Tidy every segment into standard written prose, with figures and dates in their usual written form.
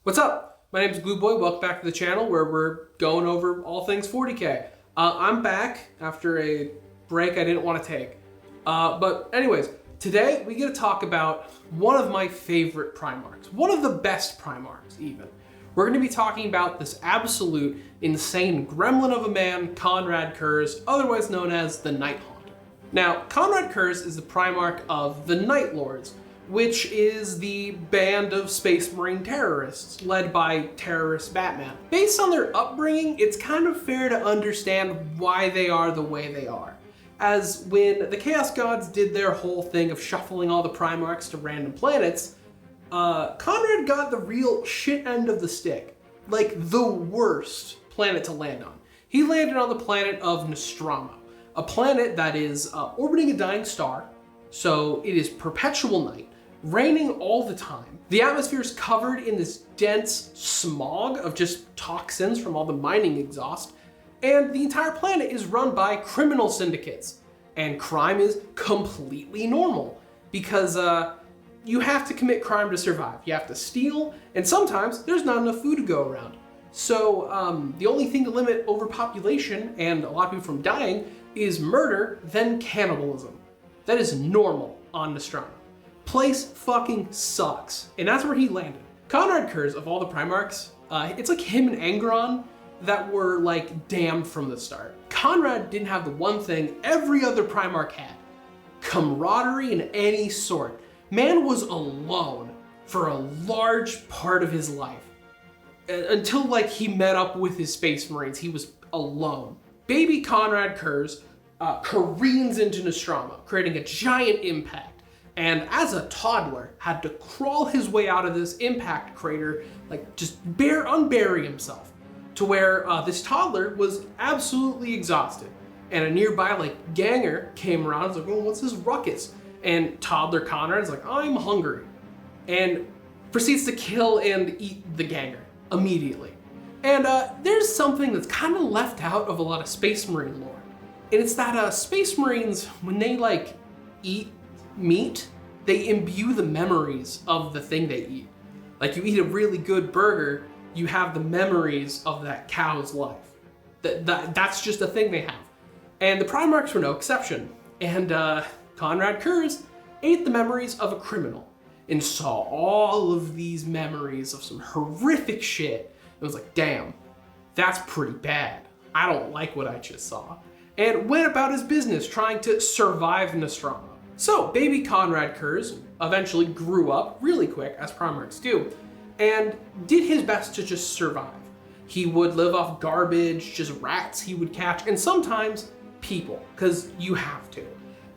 What's up? My name's Glue Boy. Welcome back to the channel where we're going over all things 40k. I'm back after a break I didn't want to take. But anyways, today we get to talk about one of my favorite Primarchs. One of the best Primarchs, even. We're going to be talking about this absolute insane gremlin of a man, Konrad Curze, otherwise known as the Night Haunter. Now, Konrad Curze is the Primarch of the Night Lords, which is the band of Space Marine terrorists led by terrorist Batman. Based on their upbringing, it's kind of fair to understand why they are the way they are. As when the Chaos Gods did their whole thing of shuffling all the Primarchs to random planets, Konrad got the real shit end of the stick. Like, the worst planet to land on. He landed on the planet of Nostromo, a planet that is orbiting a dying star, so it is perpetual night, raining all the time. The atmosphere is covered in this dense smog of just toxins from all the mining exhaust, and the entire planet is run by criminal syndicates. And crime is completely normal, because you have to commit crime to survive. You have to steal, and sometimes there's not enough food to go around. So the only thing to limit overpopulation and a lot of people from dying is murder, then cannibalism. That is normal on Nostromo. Place fucking sucks. And that's where he landed. Konrad Curze, of all the Primarchs, it's like him and Angron that were like damned from the start. Konrad didn't have the one thing every other Primarch had: camaraderie in any sort. Man was alone for a large part of his life. Until like he met up with his Space Marines, he was alone. Baby Konrad Curze careens into Nostromo, creating a giant impact. And as a toddler, had to crawl his way out of this impact crater, like just unbury himself, to where this toddler was absolutely exhausted. And a nearby like ganger came around and was like, oh, what's this ruckus? And toddler Konrad is like, I'm hungry. And proceeds to kill and eat the ganger immediately. And there's something that's kind of left out of a lot of Space Marine lore. And it's that Space Marines, when they like eat meat, they imbue the memories of the thing they eat. Like, you eat a really good burger, you have the memories of that cow's life. That's just a thing they have. And the Primarchs were no exception. And Konrad Curze ate the memories of a criminal and saw all of these memories of some horrific shit. It was like, damn, that's pretty bad. I don't like what I just saw. And went about his business trying to survive Nostromo. So, baby Konrad Curze eventually grew up really quick, as Primarchs do, and did his best to just survive. He would live off garbage, just rats he would catch, and sometimes people, because you have to.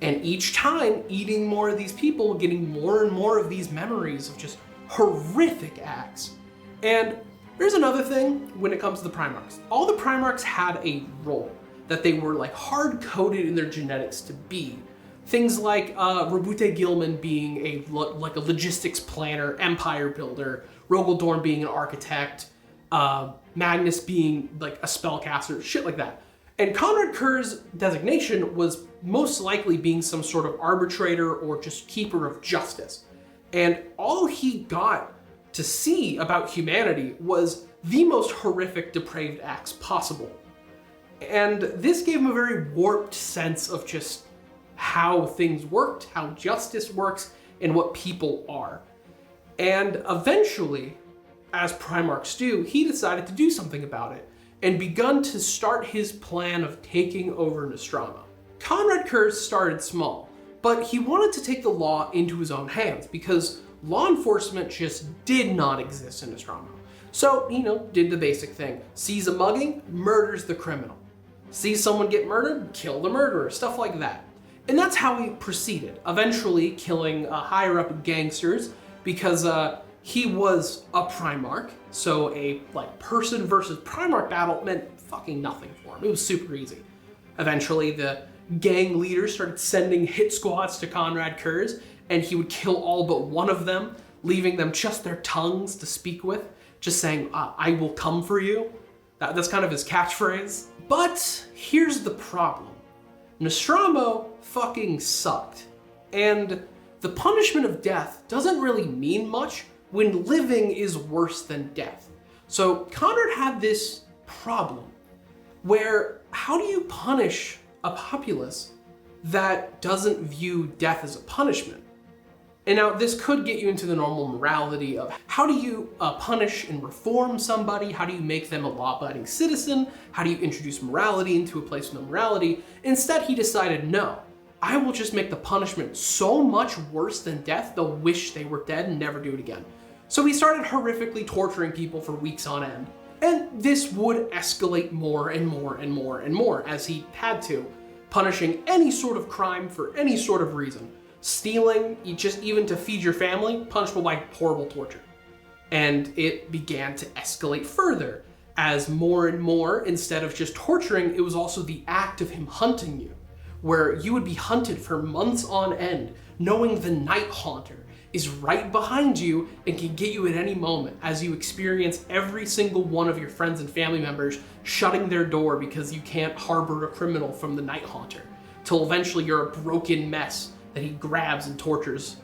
And each time, eating more of these people, getting more and more of these memories of just horrific acts. And there's another thing when it comes to the Primarchs. All the Primarchs had a role that they were like hard-coded in their genetics to be. Things like Rabute Gilman being a logistics planner, empire builder, Rogaldorn being an architect, Magnus being like a spellcaster, shit like that. And Konrad Curze's designation was most likely being some sort of arbitrator or just keeper of justice. And all he got to see about humanity was the most horrific, depraved acts possible. And this gave him a very warped sense of just how things worked, how justice works, and what people are. And eventually, as Primarchs do, he decided to do something about it, and begun to start his plan of taking over Nostromo. Konrad Curze started small, but he wanted to take the law into his own hands, because law enforcement just did not exist in Nostromo. So, did the basic thing. Sees a mugging, murders the criminal. Sees someone get murdered, kill the murderer, stuff like that. And that's how he proceeded, eventually killing higher up gangsters, because he was a Primarch, so a person versus Primarch battle meant fucking nothing for him. It was super easy. Eventually, the gang leaders started sending hit squads to Konrad Curze, and he would kill all but one of them, leaving them just their tongues to speak with, just saying, I will come for you. That's kind of his catchphrase. But here's the problem. Nostromo fucking sucked. And the punishment of death doesn't really mean much when living is worse than death. So Konrad had this problem where how do you punish a populace that doesn't view death as a punishment? And now this could get you into the normal morality of how do you punish and reform somebody? How do you make them a law-abiding citizen? How do you introduce morality into a place with no morality? Instead, he decided, no, I will just make the punishment so much worse than death, they'll wish they were dead and never do it again. So he started horrifically torturing people for weeks on end. And this would escalate more and more and more and more as he had to, punishing any sort of crime for any sort of reason. Stealing, just even to feed your family, punishable by horrible torture. And it began to escalate further as more and more, instead of just torturing, it was also the act of him hunting you, where you would be hunted for months on end, knowing the Night Haunter is right behind you and can get you at any moment as you experience every single one of your friends and family members shutting their door because you can't harbor a criminal from the Night Haunter, till eventually you're a broken mess that he grabs and tortures.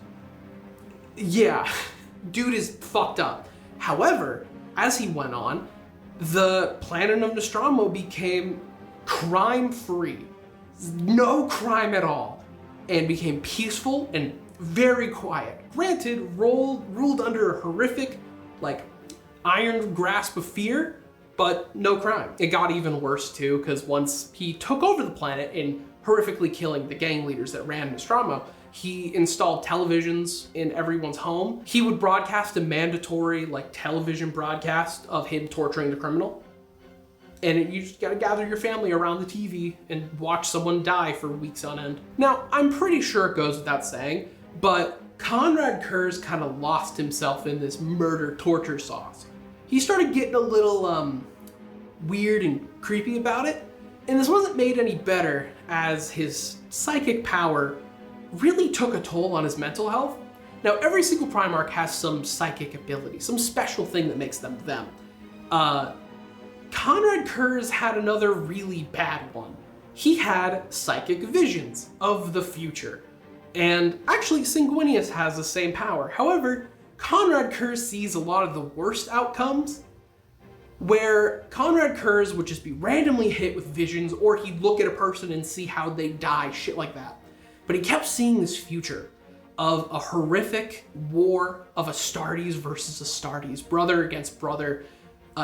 Yeah, dude is fucked up. However, as he went on, the planet of Nostromo became crime-free. No crime at all. And became peaceful and very quiet. Granted, ruled under a horrific, iron grasp of fear, but no crime. It got even worse too, because once he took over the planet and horrifically killing the gang leaders that ran Nostromo, he installed televisions in everyone's home. He would broadcast a mandatory television broadcast of him torturing the criminal. And you just gotta gather your family around the TV and watch someone die for weeks on end. Now, I'm pretty sure it goes without saying, but Konrad Curze kind of lost himself in this murder torture sauce. He started getting a little weird and creepy about it, and this wasn't made any better as his psychic power really took a toll on his mental health. Now, every single Primarch has some psychic ability, some special thing that makes them them. Konrad Curze had another really bad one. He had psychic visions of the future. And actually, Sanguinius has the same power. However, Konrad Curze sees a lot of the worst outcomes, where Konrad Curze would just be randomly hit with visions, or he'd look at a person and see how they die, shit like that. But he kept seeing this future of a horrific war of Astartes versus Astartes, brother against brother.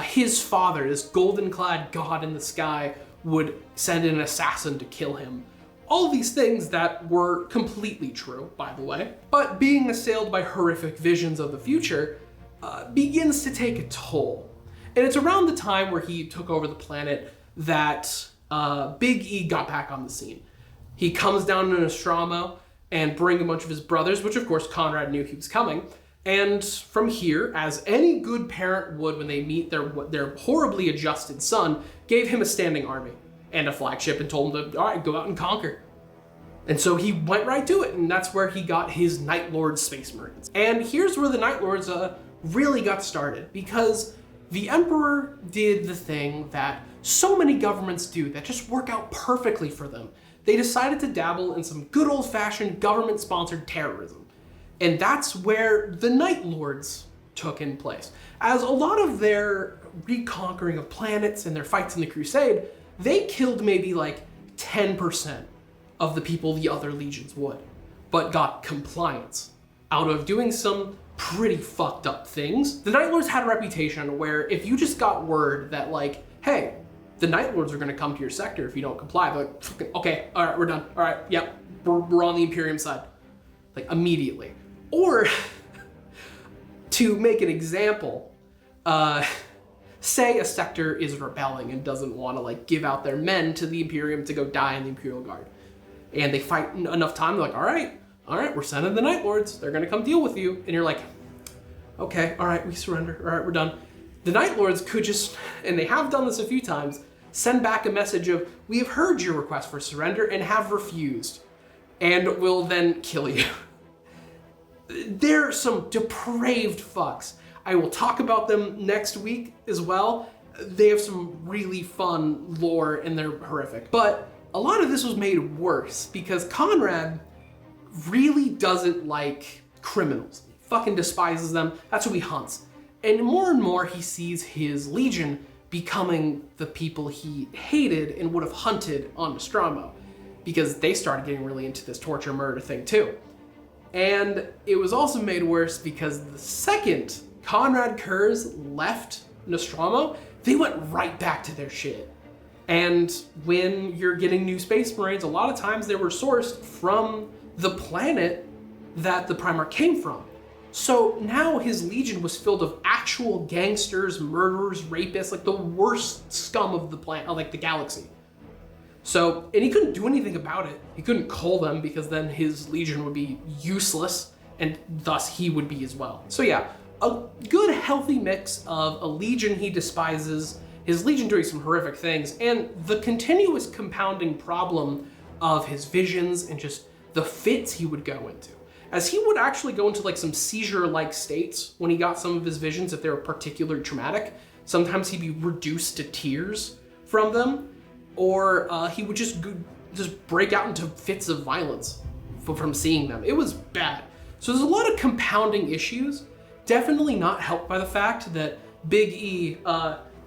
His father, this golden-clad god in the sky, would send an assassin to kill him. All these things that were completely true, by the way. But being assailed by horrific visions of the future begins to take a toll. And it's around the time where he took over the planet that Big E got back on the scene. He comes down to Nostromo and bring a bunch of his brothers, which of course Konrad knew he was coming. And from here, as any good parent would when they meet their horribly adjusted son, gave him a standing army and a flagship and told him to, all right, go out and conquer. And so he went right to it, and that's where he got his Night Lord Space Marines. And here's where the Night Lords really got started, because the Emperor did the thing that so many governments do that just work out perfectly for them. They decided to dabble in some good old-fashioned government-sponsored terrorism. And that's where the Night Lords took in place. As a lot of their reconquering of planets and their fights in the Crusade, they killed maybe 10% of the people the other legions would, but got compliance out of doing some pretty fucked up things. The Night Lords had a reputation where if you just got word that hey, the Night Lords are gonna come to your sector if you don't comply, they're like, okay, all right, we're done. All right, yep, we're on the Imperium side, immediately. Or to make an example, say a sector is rebelling and doesn't want to give out their men to the Imperium to go die in the Imperial Guard. And they fight enough time, they're like, all right, we're sending the Night Lords. They're gonna come deal with you. And you're like, okay, all right, we surrender. All right, we're done. The Night Lords could just, and they have done this a few times, send back a message of, we have heard your request for surrender and have refused, and will then kill you. They're some depraved fucks. I will talk about them next week as well. They have some really fun lore and they're horrific. But a lot of this was made worse because Konrad really doesn't like criminals. He fucking despises them. That's who he hunts. And more he sees his legion becoming the people he hated and would have hunted on Nostromo, because they started getting really into this torture murder thing too. And it was also made worse because the second Konrad Curze left Nostromo, they went right back to their shit. And when you're getting new Space Marines, a lot of times they were sourced from the planet that the Primarch came from. So now his legion was filled of actual gangsters, murderers, rapists, like the worst scum of the planet, like the galaxy. So, and he couldn't do anything about it. He couldn't cull them because then his legion would be useless and thus he would be as well. So yeah, a good healthy mix of a legion he despises, his legion doing some horrific things, and the continuous compounding problem of his visions and just the fits he would go into. As he would actually go into like some seizure-like states when he got some of his visions if they were particularly traumatic. Sometimes he'd be reduced to tears from them, or he would just break out into fits of violence from seeing them. It was bad. So there's a lot of compounding issues, definitely not helped by the fact that Big E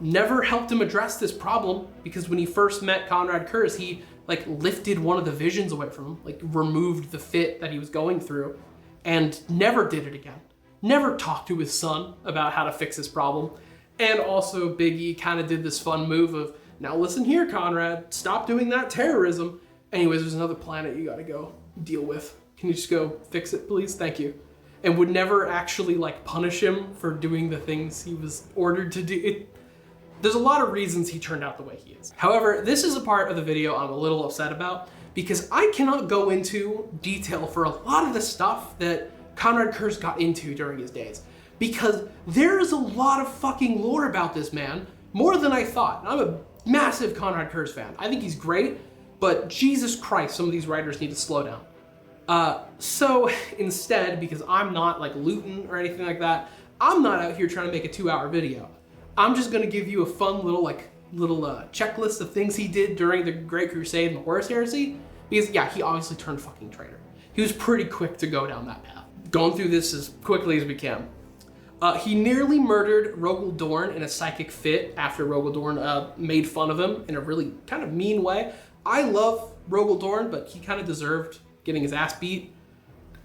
never helped him address this problem, because when he first met Konrad Curze, he like lifted one of the visions away from him, like removed the fit that he was going through, and never did it again. Never talked to his son about how to fix this problem. And also Big E kind of did this fun move of, now listen here, Konrad, stop doing that terrorism. Anyways, there's another planet you gotta go deal with. Can you just go fix it, please? Thank you. And would never actually like punish him for doing the things he was ordered to do. There's a lot of reasons he turned out the way he is. However, this is a part of the video I'm a little upset about, because I cannot go into detail for a lot of the stuff that Konrad Curze got into during his days, because there is a lot of fucking lore about this man, more than I thought. I'm a massive Konrad Curze fan. I think he's great, but Jesus Christ, some of these writers need to slow down. So instead, because I'm not like looting or anything like that, I'm not out here trying to make a 2-hour video. I'm just gonna give you a fun little checklist of things he did during the Great Crusade and the Horus Heresy, because yeah, he obviously turned fucking traitor. He was pretty quick to go down that path. Going through this as quickly as we can. He nearly murdered Rogel Dorn in a psychic fit after Rogel Dorn made fun of him in a really kind of mean way. I love Rogel Dorn, but he kind of deserved getting his ass beat,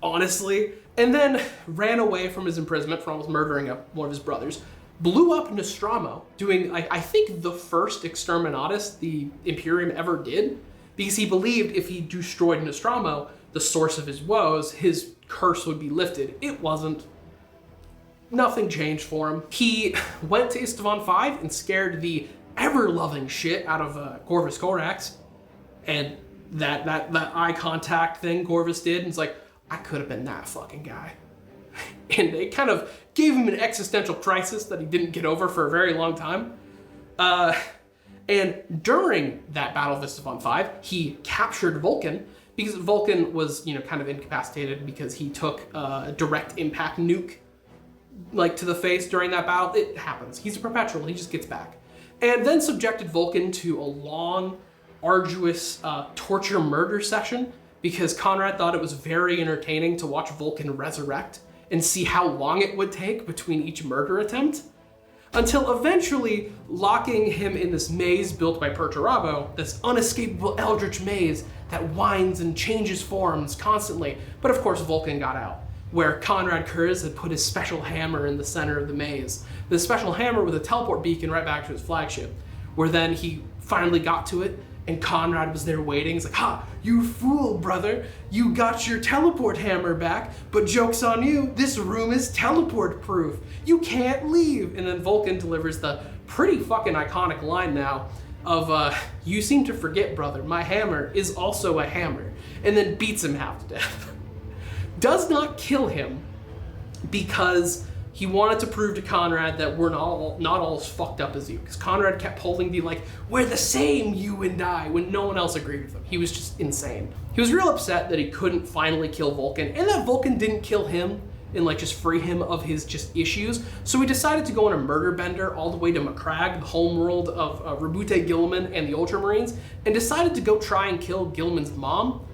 honestly. And then ran away from his imprisonment for almost murdering one of his brothers. Blew up Nostromo, doing, I think, the first exterminatus the Imperium ever did, because he believed if he destroyed Nostromo, the source of his woes, his curse would be lifted. It wasn't. Nothing changed for him. He went to Istvan V and scared the ever-loving shit out of Corvus Corax, and that eye contact thing Corvus did, and it's like, I could have been that fucking guy. And it kind of gave him an existential crisis that he didn't get over for a very long time. And during that Battle of Istvan V, he captured Vulcan, because Vulcan was, kind of incapacitated because he took a direct impact nuke like to the face during that battle. It happens. He's a perpetual. He just gets back. And then subjected Vulcan to a long, arduous torture murder session, because Konrad thought it was very entertaining to watch Vulcan resurrect and see how long it would take between each murder attempt, until eventually locking him in this maze built by Perturabo, this unescapable eldritch maze that winds and changes forms constantly. But of course Vulcan got out, where Konrad Curze had put his special hammer in the center of the maze. The special hammer with a teleport beacon right back to his flagship, where then he finally got to it, and Konrad was there waiting. He's like, ha, you fool, brother. You got your teleport hammer back, but joke's on you, this room is teleport proof. You can't leave. And then Vulcan delivers the pretty fucking iconic line now of, you seem to forget, brother, my hammer is also a hammer, and then beats him half to death. Does not kill him, because he wanted to prove to Konrad that we're not all as fucked up as you. Because Konrad kept holding the we're the same, you and I, when no one else agreed with him. He was just insane. He was real upset that he couldn't finally kill Vulcan, and that Vulcan didn't kill him and just free him of his just issues. So he decided to go on a murder bender all the way to Macragge, the homeworld of Rabute Gilliman and the Ultramarines, and decided to go try and kill Gilliman's mom.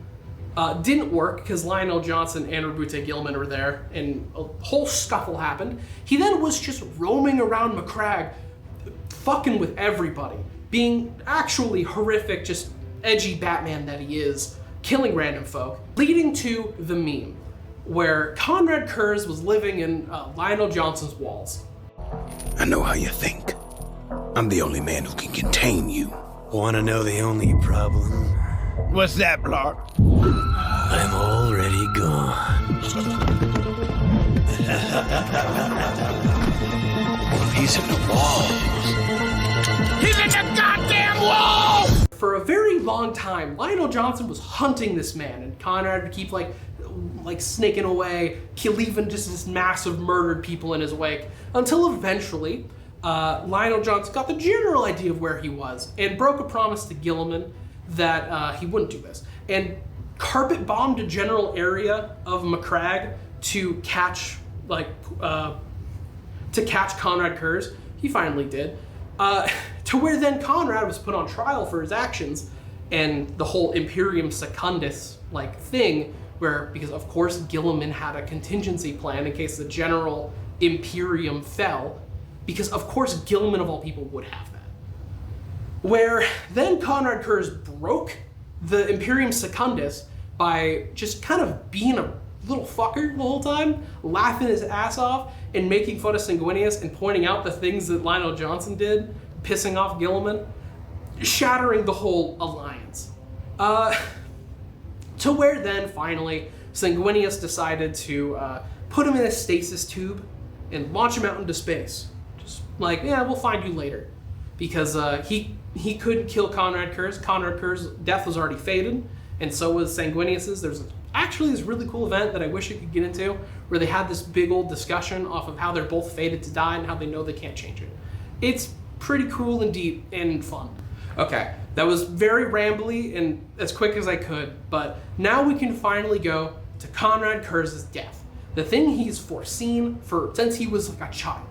Didn't work because Lionel Johnson and Rabute Gilman were there and a whole scuffle happened. He then was just roaming around Macragge, fucking with everybody, being actually horrific, just edgy Batman that he is, killing random folk, leading to the meme where Konrad Curze was living in Lionel Johnson's walls. I know how you think. I'm the only man who can contain you. Want to know the only problem? What's that, Blark? I'm already gone. He's in the walls. He's in the goddamn wall! For a very long time, Lionel Johnson was hunting this man, and Konrad would keep like snaking away, leaving just this massive murdered people in his wake, until eventually Lionel Johnson got the general idea of where he was and broke a promise to Gilliman that he wouldn't do this, and carpet bombed a general area of Macragge to catch Konrad Curze. He finally did. To where then Konrad was put on trial for his actions, and the whole Imperium Secundus thing, where, because of course Gilliman had a contingency plan in case the general Imperium fell, because of course Gilliman of all people would have that. Where then Konrad Curze broke the Imperium Secundus by just kind of being a little fucker the whole time, laughing his ass off and making fun of Sanguinius and pointing out the things that Lionel Johnson did, pissing off Gilliman, shattering the whole alliance. To where then finally Sanguinius decided to put him in a stasis tube and launch him out into space. Just like, yeah, we'll find you later. Because he couldn't kill Konrad Curze. Konrad Curze's death was already fated, and so was Sanguinius's. There's actually this really cool event that I wish I could get into, where they had this big old discussion off of how they're both fated to die and how they know they can't change it. It's pretty cool and deep and fun. Okay, that was very rambly and as quick as I could, but now we can finally go to Konrad Curze's death. The thing he's foreseen since he was like a child,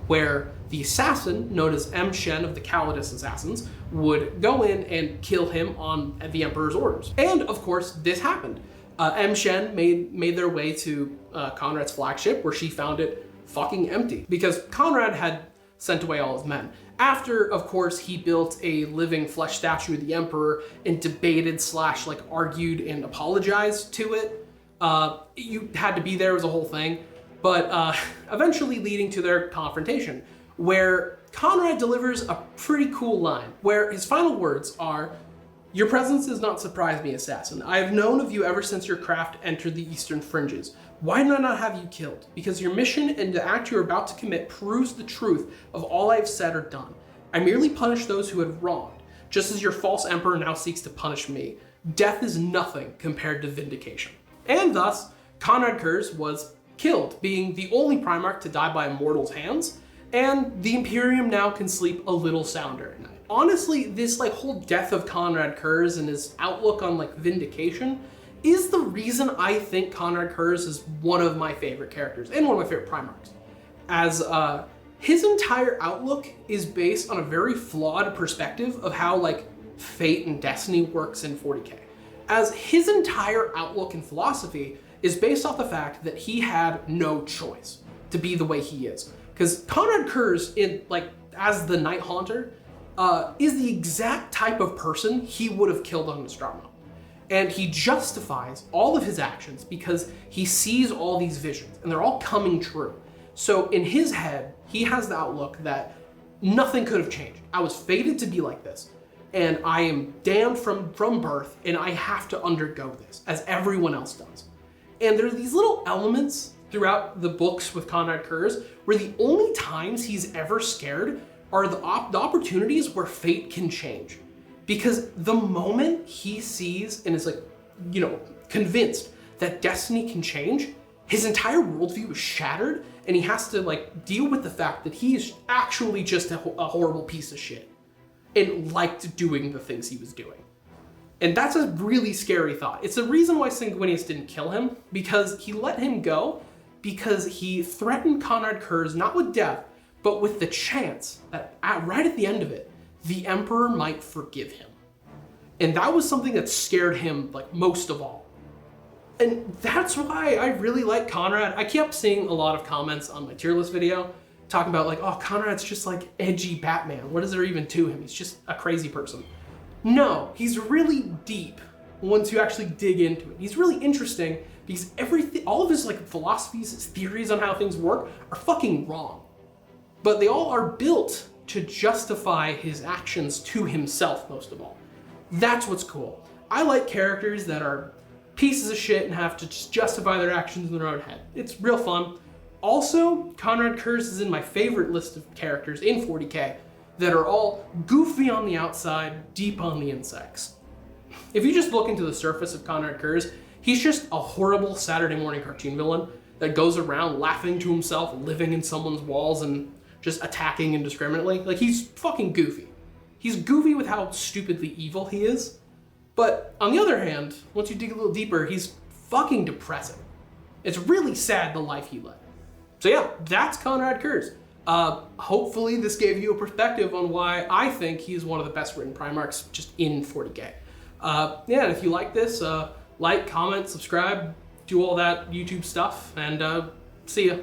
where the assassin, known as M. Shen of the Calidus Assassins, would go in and kill him on the Emperor's orders. And of course, this happened. M. Shen made their way to Konrad's flagship, where she found it fucking empty, because Konrad had sent away all his men. After, of course, he built a living flesh statue of the Emperor and debated / argued and apologized to it. You had to be there, it was a whole thing. But eventually leading to their confrontation, where Konrad delivers a pretty cool line, where his final words are, "Your presence does not surprise me, assassin. I have known of you ever since your craft entered the eastern fringes. Why did I not have you killed? Because your mission and the act you're about to commit proves the truth of all I have said or done. I merely punish those who had wronged, just as your false emperor now seeks to punish me. Death is nothing compared to vindication." And thus, Konrad Curze was killed, being the only Primarch to die by a mortal's hands, and the Imperium now can sleep a little sounder at night. Honestly, this whole death of Konrad Curze and his outlook on vindication is the reason I think Konrad Curze is one of my favorite characters and one of my favorite Primarchs. As his entire outlook is based on a very flawed perspective of how fate and destiny works in 40k. As his entire outlook and philosophy is based off the fact that he had no choice to be the way he is. Because Konrad Curze, as the Night Haunter, is the exact type of person he would have killed on Nostromo. And he justifies all of his actions because he sees all these visions and they're all coming true. So in his head, he has the outlook that nothing could have changed. I was fated to be like this, and I am damned from birth, and I have to undergo this, as everyone else does. And there are these little elements throughout the books with Konrad Curze where the only times he's ever scared are the opportunities where fate can change. Because the moment he sees and is convinced that destiny can change, his entire worldview is shattered, and he has to deal with the fact that he is actually just a horrible piece of shit and liked doing the things he was doing. And that's a really scary thought. It's the reason why Sanguinius didn't kill him, because he let him go because he threatened Konrad Curze not with death, but with the chance that right at the end of it, the Emperor might forgive him. And that was something that scared him most of all. And that's why I really like Konrad. I kept seeing a lot of comments on my tier list video talking about like, oh, Konrad's just like edgy Batman. What is there even to him? He's just a crazy person. No, he's really deep once you actually dig into it. He's really interesting because all of his like philosophies, his theories on how things work are fucking wrong. But they all are built to justify his actions to himself, most of all. That's what's cool. I like characters that are pieces of shit and have to just justify their actions in their own head. It's real fun. Also, Konrad Curze is in my favorite list of characters in 40k that are all goofy on the outside, deep on the insects. If you just look into the surface of Konrad Curze, he's just a horrible Saturday morning cartoon villain that goes around laughing to himself, living in someone's walls, and just attacking indiscriminately. Like, he's fucking goofy. He's goofy with how stupidly evil he is. But on the other hand, once you dig a little deeper, he's fucking depressing. It's really sad the life he led. So yeah, that's Konrad Curze. Hopefully this gave you a perspective on why I think he's one of the best written Primarchs just in 40k. Yeah, and if you like this, like, comment, subscribe, do all that YouTube stuff, and see ya.